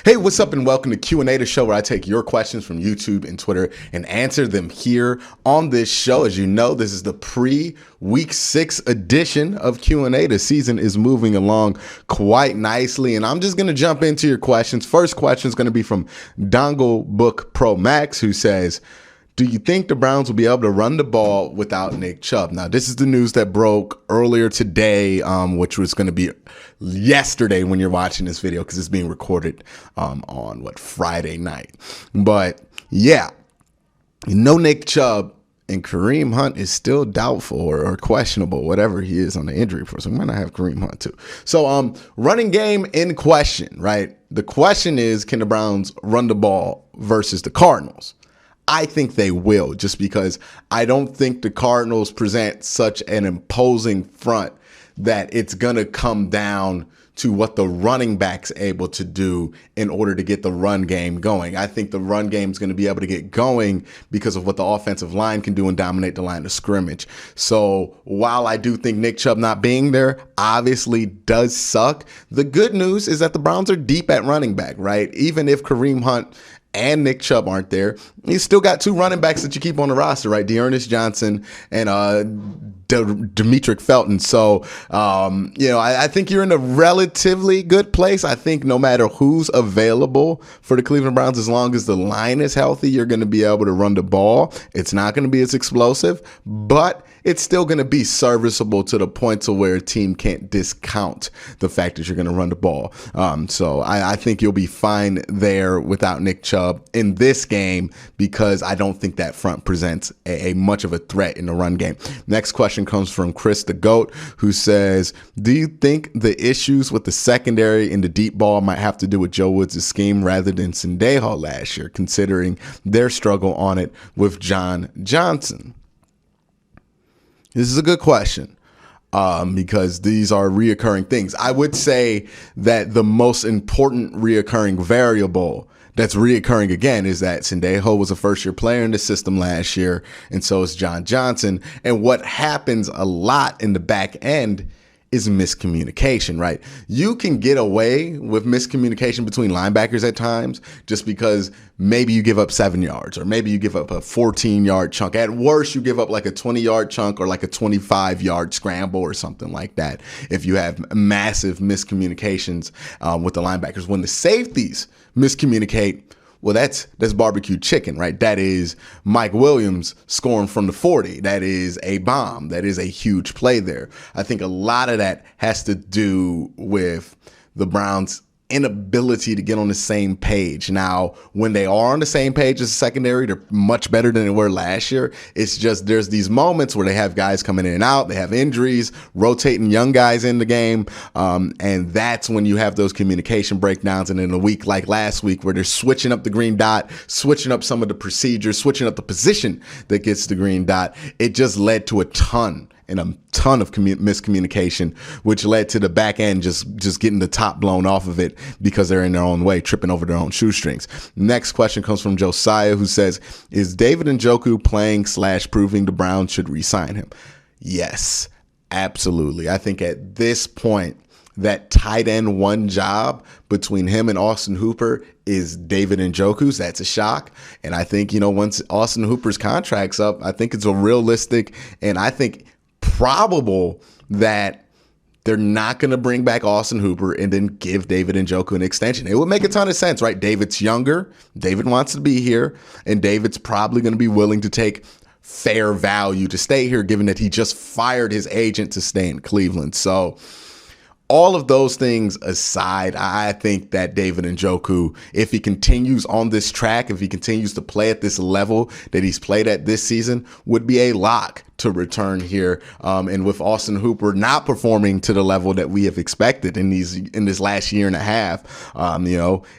Hey, what's up and welcome to Q&A, the show where I take your questions from YouTube and Twitter and answer them here on this show. As you know, this is the pre-week 6 edition of Q&A. The season is moving along quite nicely, and I'm just going to jump into your questions. First question is going to be from Dongle Book Pro Max, who says, do you think the Browns will be able to run the ball without Nick Chubb? Now, this is the news that broke earlier today, which was going to be yesterday when you're watching this video because it's being recorded on, Friday night. But, yeah, Nick Chubb and Kareem Hunt is still doubtful or questionable, whatever he is on the injury report. So we might not have Kareem Hunt too. So running game in question, right? The question is, can the Browns run the ball versus the Cardinals? I think they will, just because I don't think the Cardinals present such an imposing front that it's going to come down to what the running back's able to do in order to get the run game going. I think the run game is going to be able to get going because of what the offensive line can do and dominate the line of scrimmage. So while I do think Nick Chubb not being there obviously does suck, the good news is that the Browns are deep at running back, right? Even if Kareem Hunt and Nick Chubb aren't there, you still got 2 running backs that you keep on the roster, right? Dearness Johnson and Demetric Felton. So, I think you're in a relatively good place. I think no matter who's available for the Cleveland Browns, as long as the line is healthy, you're going to be able to run the ball. It's not going to be as explosive, but it's still going to be serviceable to the point to where a team can't discount the fact that you're going to run the ball. So I think you'll be fine there without Nick Chubb in this game because I don't think that front presents a much of a threat in the run game. Next question comes from Chris the GOAT, who says, do you think the issues with the secondary in the deep ball might have to do with Joe Woods' scheme rather than Sendejo last year, considering their struggle on it with John Johnson? This is a good question because these are reoccurring things. I would say that the most important reoccurring variable that's reoccurring again is that Sendejo was a first-year player in the system last year, and so is John Johnson. And what happens a lot in the back end is miscommunication, right? You can get away with miscommunication between linebackers at times just because maybe you give up 7 yards or maybe you give up a 14-yard chunk. At worst, you give up like a 20-yard chunk or like a 25-yard scramble or something like that if you have massive miscommunications with the linebackers. When the safeties miscommunicate, well, that's barbecue chicken, right? That is Mike Williams scoring from the 40. That is a bomb. That is a huge play there. I think a lot of that has to do with the Browns' inability to get on the same page. Now, when they are on the same page as a secondary, they're much better than they were last year. It's just there's these moments where they have guys coming in and out, they have injuries, rotating young guys in the game, and that's when you have those communication breakdowns. And in a week like last week where they're switching up the green dot, switching up some of the procedures, switching up the position that gets the green dot, it just led to a ton of miscommunication, which led to the back end just getting the top blown off of it because they're in their own way, tripping over their own shoestrings. Next question comes from Josiah, who says, is David Njoku playing / proving the Browns should re-sign him? Yes, absolutely. I think at this point, that tight end 1 job between him and Austin Hooper is David Njoku's. That's a shock. And I think, once Austin Hooper's contract's up, I think it's a realistic and I think probable that they're not going to bring back Austin Hooper and then give David Njoku an extension. It would make a ton of sense, right? David's younger. David wants to be here, and David's probably going to be willing to take fair value to stay here, given that he just fired his agent to stay in Cleveland. So all of those things aside, I think that David Njoku, if he continues on this track, if he continues to play at this level that he's played at this season, would be a lock to return here. And with Austin Hooper not performing to the level that we have expected in this last year and a half,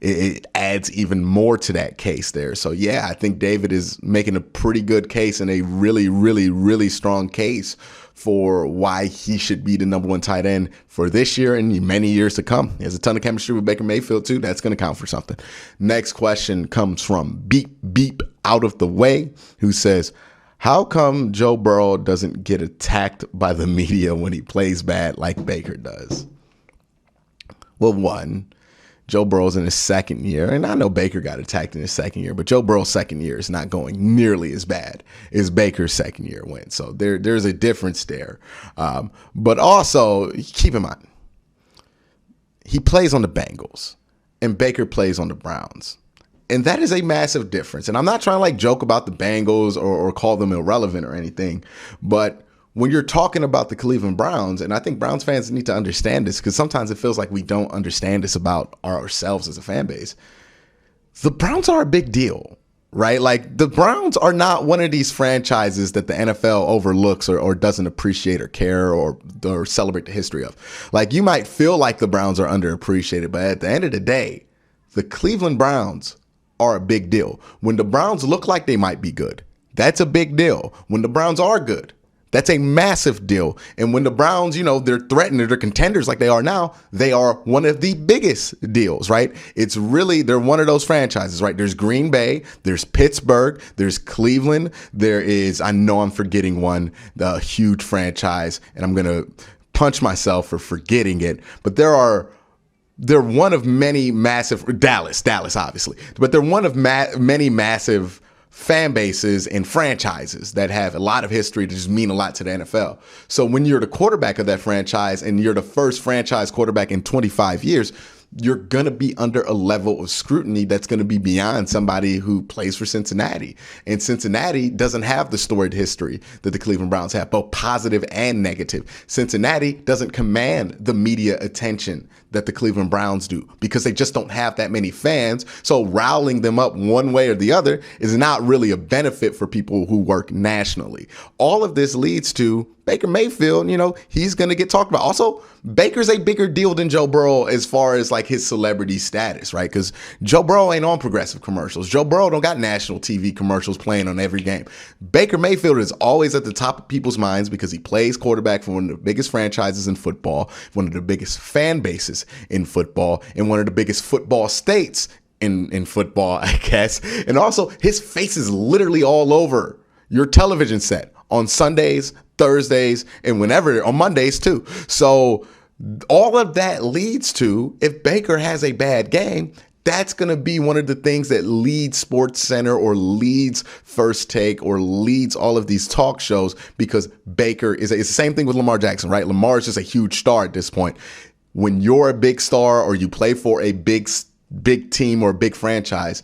it adds even more to that case there. So yeah, I think David is making a pretty good case and a really, really, really strong case for why he should be the number 1 tight end for this year and many years to come. He has a ton of chemistry with Baker Mayfield too. That's going to count for something. Next question comes from Beep Beep Out of the Way, who says, how come Joe Burrow doesn't get attacked by the media when he plays bad like Baker does? Well, one, Joe Burrow's in his second year, and I know Baker got attacked in his second year, but Joe Burrow's second year is not going nearly as bad as Baker's second year went. So there's a difference there. But also, keep in mind, he plays on the Bengals, and Baker plays on the Browns. And that is a massive difference. And I'm not trying to like joke about the Bengals or call them irrelevant or anything, but when you're talking about the Cleveland Browns, and I think Browns fans need to understand this because sometimes it feels like we don't understand this about ourselves as a fan base. The Browns are a big deal, right? Like the Browns are not one of these franchises that the NFL overlooks or doesn't appreciate or care or celebrate the history of. Like you might feel like the Browns are underappreciated, but at the end of the day, the Cleveland Browns are a big deal. When the Browns look like they might be good, that's a big deal. When the Browns are good, that's a massive deal. And when the Browns, they're threatened or they're contenders like they are now, they are one of the biggest deals, right? They're one of those franchises, right? There's Green Bay, there's Pittsburgh, there's Cleveland, there is, I know I'm forgetting one, the huge franchise, and I'm going to punch myself for forgetting it, but they're one of many massive, Dallas, obviously, but they're one of many massive fan bases and franchises that have a lot of history to just mean a lot to the NFL. So when you're the quarterback of that franchise and you're the first franchise quarterback in 25 years, you're going to be under a level of scrutiny that's going to be beyond somebody who plays for Cincinnati. And Cincinnati doesn't have the storied history that the Cleveland Browns have, both positive and negative. Cincinnati doesn't command the media attention that the Cleveland Browns do because they just don't have that many fans. So riling them up one way or the other is not really a benefit for people who work nationally. All of this leads to Baker Mayfield, he's going to get talked about. Also, Baker's a bigger deal than Joe Burrow as far as like his celebrity status, right? Because Joe Burrow ain't on progressive commercials. Joe Burrow don't got national TV commercials playing on every game. Baker Mayfield is always at the top of people's minds because he plays quarterback for one of the biggest franchises in football, one of the biggest fan bases in football, and one of the biggest football states in football, I guess. And also, his face is literally all over your television set on Sundays, Thursdays, and on Mondays too. So all of that leads to, if Baker has a bad game, that's going to be one of the things that leads SportsCenter or leads First Take or leads all of these talk shows, because Baker it's the same thing with Lamar Jackson, right? Lamar is just a huge star at this point. When you're a big star or you play for a big team or a big franchise,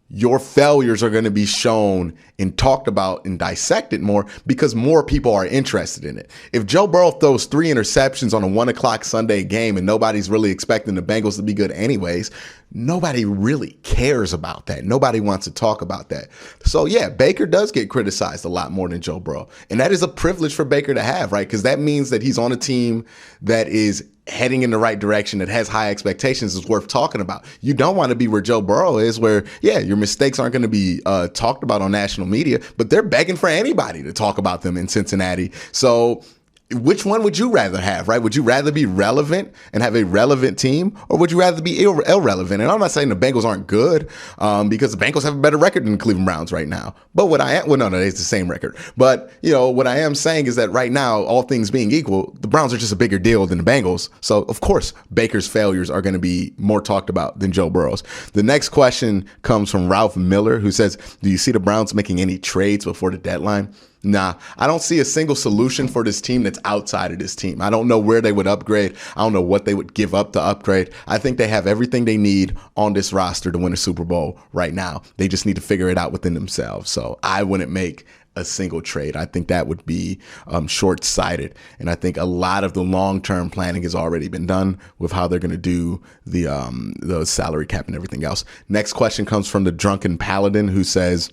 your failures are going to be shown and talked about and dissected more because more people are interested in it. If Joe Burrow throws 3 interceptions on a 1:00 Sunday game and nobody's really expecting the Bengals to be good anyways, nobody really cares about that. Nobody wants to talk about that. So yeah, Baker does get criticized a lot more than Joe Burrow. And that is a privilege for Baker to have, right? Because that means that he's on a team that is heading in the right direction, that has high expectations, is worth talking about. You don't want to be where Joe Burrow is, where, yeah, your mistakes aren't going to be talked about on national media, but they're begging for anybody to talk about them in Cincinnati. So which one would you rather have, right? Would you rather be relevant and have a relevant team, or would you rather be irrelevant? And I'm not saying the Bengals aren't good, because the Bengals have a better record than the Cleveland Browns right now. But no, it's the same record. But, what I am saying is that right now, all things being equal, the Browns are just a bigger deal than the Bengals. So, of course, Baker's failures are going to be more talked about than Joe Burrow's. The next question comes from Ralph Miller, who says, do you see the Browns making any trades before the deadline? Nah, I don't see a single solution for this team that's outside of this team. I don't know where they would upgrade. I don't know what they would give up to upgrade. I think they have everything they need on this roster to win a Super Bowl right now. They just need to figure it out within themselves. So I wouldn't make a single trade. I think that would be short-sighted. And I think a lot of the long-term planning has already been done with how they're going to do the salary cap and everything else. Next question comes from the Drunken Paladin, who says,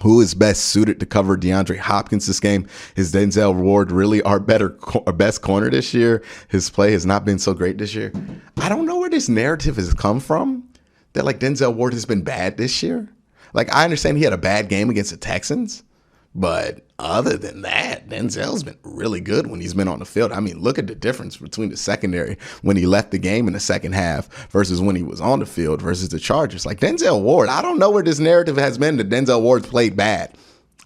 who is best suited to cover DeAndre Hopkins this game? Is Denzel Ward really our best corner this year? His play has not been so great this year. I don't know where this narrative has come from that like Denzel Ward has been bad this year. Like, I understand he had a bad game against the Texans, but other than that, Denzel's been really good when he's been on the field. I mean, look at the difference between the secondary when he left the game in the second half versus when he was on the field versus the Chargers. Like, Denzel Ward, I don't know where this narrative has been that Denzel Ward's played bad.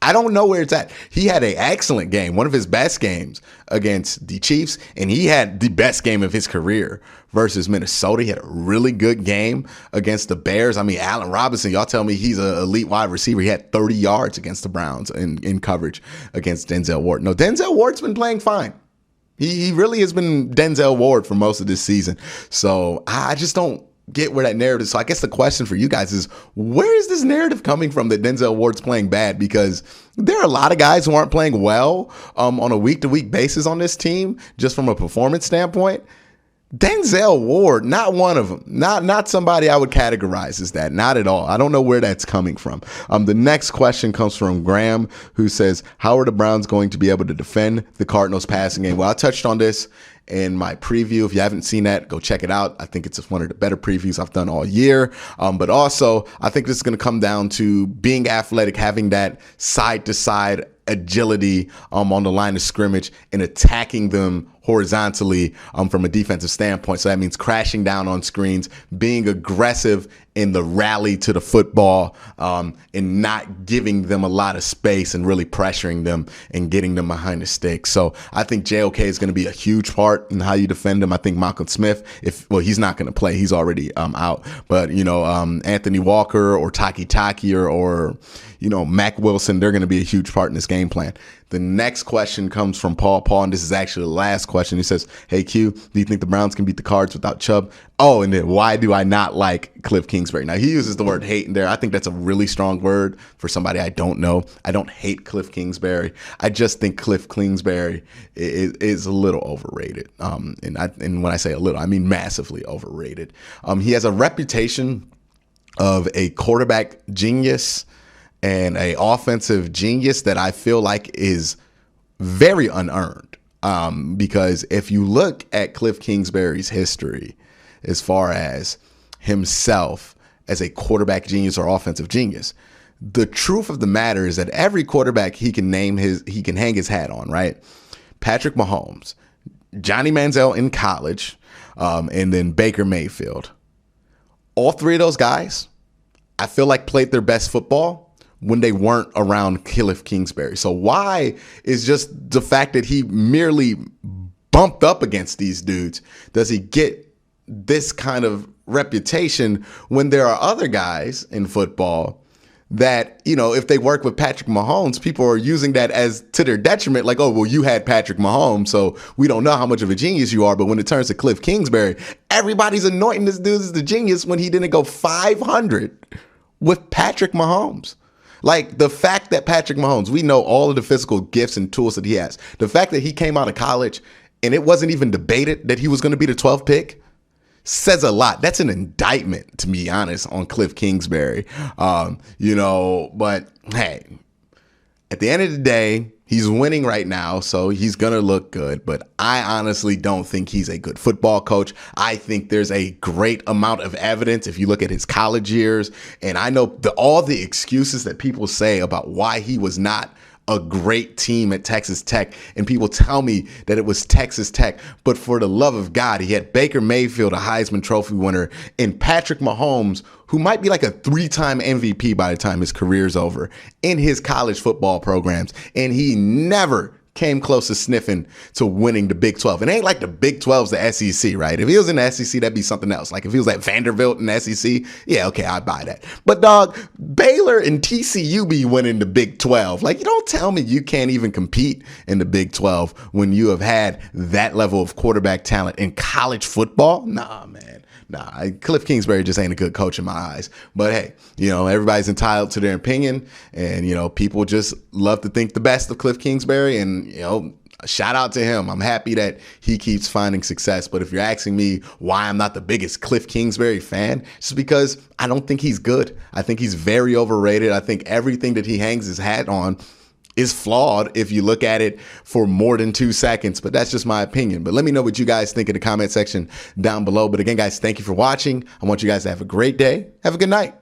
I don't know where it's at. He had an excellent game, one of his best games against the Chiefs, and he had the best game of his career versus Minnesota. He had a really good game against the Bears. I mean, Allen Robinson, y'all tell me he's an elite wide receiver. He had 30 yards against the Browns in coverage against Denzel Ward. No, Denzel Ward's been playing fine. He really has been Denzel Ward for most of this season. So I just don't get where that narrative is. So I guess the question for you guys is, where is this narrative coming from that Denzel Ward's playing bad? Because there are a lot of guys who aren't playing well on a week-to-week basis on this team, just from a performance standpoint. Denzel Ward, not one of them. Not somebody I would categorize as that. Not at all. I don't know where that's coming from. The next question comes from Graham, who says, how are the Browns going to be able to defend the Cardinals passing game? Well, I touched on this in my preview. If you haven't seen that, go check it out. I think it's one of the better previews I've done all year. But also, I think this is going to come down to being athletic, having that side-to-side agility on the line of scrimmage and attacking them horizontally from a defensive standpoint. So that means crashing down on screens, being aggressive in the rally to the football, and not giving them a lot of space and really pressuring them and getting them behind the sticks. So I think JOK is going to be a huge part in how you defend him. I think Malcolm Smith, he's not going to play. He's already out. But, Anthony Walker or Taki or Mac Wilson, they're going to be a huge part in this game plan. The next question comes from Paul, and this is actually the last question. He says, hey, Q, do you think the Browns can beat the Cards without Chubb? Oh, and then why do I not like Cliff Kingsbury? Now, he uses the word hate in there. I think that's a really strong word for somebody I don't know. I don't hate Cliff Kingsbury. I just think Cliff Kingsbury is a little overrated. And when I say a little, I mean massively overrated. He has a reputation of a quarterback genius and a offensive genius that I feel like is very unearned. Because if you look at Cliff Kingsbury's history, as far as himself as a quarterback genius or offensive genius, the truth of the matter is that every quarterback he can hang his hat on, right? Patrick Mahomes, Johnny Manziel in college, and then Baker Mayfield. All three of those guys, I feel like played their best football when they weren't around Cliff Kingsbury. So why is just the fact that he merely bumped up against these dudes, does he get this kind of reputation when there are other guys in football that, if they work with Patrick Mahomes, people are using that as to their detriment, like, oh, well, you had Patrick Mahomes, so we don't know how much of a genius you are. But when it turns to Cliff Kingsbury, everybody's anointing this dude as the genius when he didn't go 500 with Patrick Mahomes. Like, the fact that Patrick Mahomes, we know all of the physical gifts and tools that he has. The fact that he came out of college and it wasn't even debated that he was going to be the 12th pick says a lot. That's an indictment, to be honest, on Cliff Kingsbury. But hey, at the end of the day, he's winning right now, so he's going to look good. But I honestly don't think he's a good football coach. I think there's a great amount of evidence if you look at his college years. And I know all the excuses that people say about why he was not a great team at Texas Tech, and people tell me that it was Texas Tech, but for the love of God, he had Baker Mayfield, a Heisman Trophy winner, and Patrick Mahomes, who might be like a 3-time MVP by the time his career's over, in his college football programs, and he never came close to sniffing to winning the Big 12. It ain't like the Big 12's the SEC, right? If he was in the SEC, that'd be something else. Like if he was at Vanderbilt in the SEC, yeah, okay, I'd buy that. But dog, Baylor and TCU be winning the Big 12. Like, you don't tell me you can't even compete in the Big 12 when you have had that level of quarterback talent in college football. Nah, man. Nah, Cliff Kingsbury just ain't a good coach in my eyes. But hey, everybody's entitled to their opinion, and people just love to think the best of Cliff Kingsbury, and shout out to him. I'm happy that he keeps finding success. But if you're asking me why I'm not the biggest Cliff Kingsbury fan, it's just because I don't think he's good. I think he's very overrated. I think everything that he hangs his hat on is flawed if you look at it for more than 2 seconds. But that's just my opinion. But let me know what you guys think in the comment section down below. But again, guys, thank you for watching. I want you guys to have a great day. Have a good night.